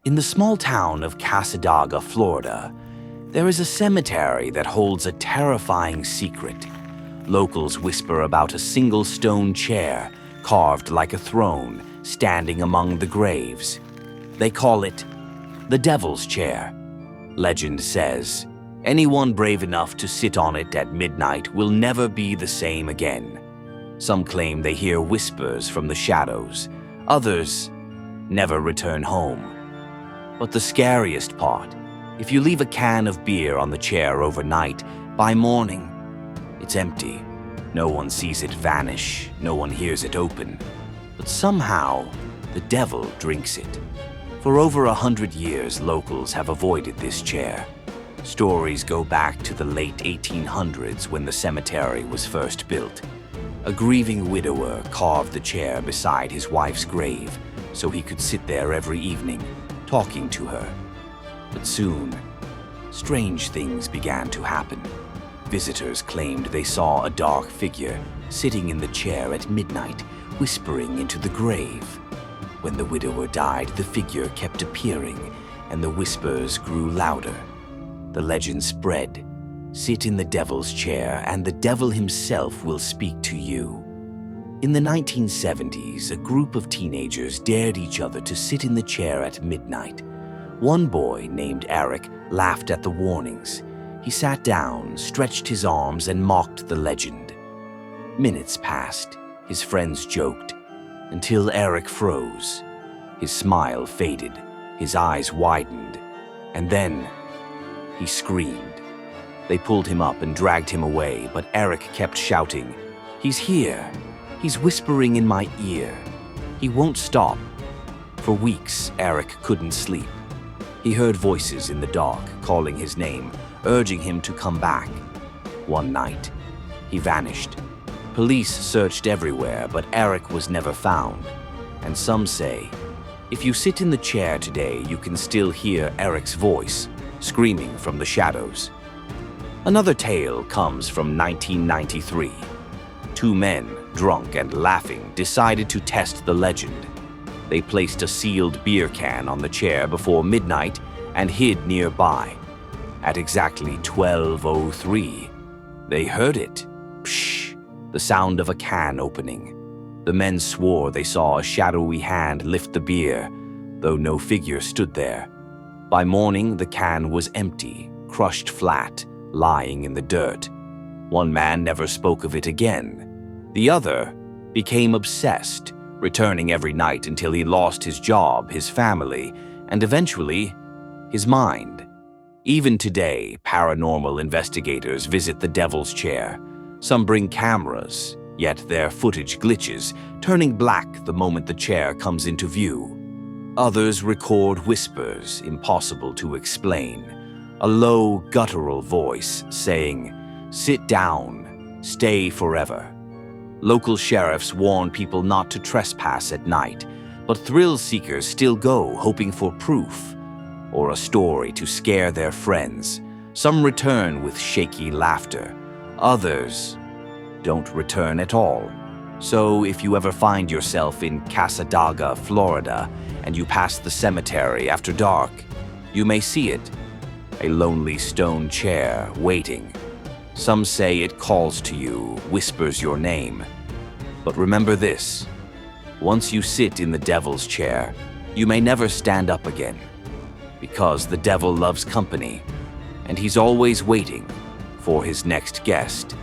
In the small town of Cassadaga, Florida, there is a cemetery that holds a terrifying secret. Locals whisper about a single stone chair carved like a throne standing among the graves. They call it the Devil's Chair. Legend says, anyone brave enough to sit on it at midnight will never be the same again. Some claim they hear whispers from the shadows. Others never return home. But the scariest part, if you leave a can of beer on the chair overnight, by morning, it's empty. No one sees it vanish, no one hears it open. But somehow, the devil drinks it. For over 100 years, locals have avoided this chair. Stories go back to the late 1800s when the cemetery was first built. A grieving widower carved the chair beside his wife's grave so he could sit there every evening, talking to her. But soon, strange things began to happen. Visitors claimed they saw a dark figure sitting in the chair at midnight, whispering into the grave. When the widower died, the figure kept appearing, and the whispers grew louder. The legend spread. Sit in the devil's chair, and the devil himself will speak to you. In the 1970s, a group of teenagers dared each other to sit in the chair at midnight. One boy, named Eric, laughed at the warnings. He sat down, stretched his arms, and mocked the legend. Minutes passed. His friends joked, until Eric froze. His smile faded, his eyes widened, and then he screamed. They pulled him up and dragged him away, but Eric kept shouting, "He's here! He's whispering in my ear. He won't stop." For weeks, Eric couldn't sleep. He heard voices in the dark calling his name, urging him to come back. One night, he vanished. Police searched everywhere, but Eric was never found. And some say, if you sit in the chair today, you can still hear Eric's voice, screaming from the shadows. Another tale comes from 1993. Two men, drunk and laughing, decided to test the legend. They placed a sealed beer can on the chair before midnight and hid nearby. At exactly 12:03, they heard it. Psh! The sound of a can opening. The men swore they saw a shadowy hand lift the beer, though no figure stood there. By morning, the can was empty, crushed flat, lying in the dirt. One man never spoke of it again. The other became obsessed, returning every night until he lost his job, his family, and eventually, his mind. Even today, paranormal investigators visit the Devil's Chair. Some bring cameras, yet their footage glitches, turning black the moment the chair comes into view. Others record whispers impossible to explain. A low, guttural voice saying, "Sit down, stay forever." Local sheriffs warn people not to trespass at night, but thrill seekers still go, hoping for proof or a story to scare their friends. Some return with shaky laughter. Others don't return at all. So if you ever find yourself in Cassadaga, Florida, and you pass the cemetery after dark, you may see it. A lonely stone chair waiting. Some say it calls to you, whispers your name. But remember this, once you sit in the devil's chair, you may never stand up again. Because the devil loves company, and he's always waiting for his next guest.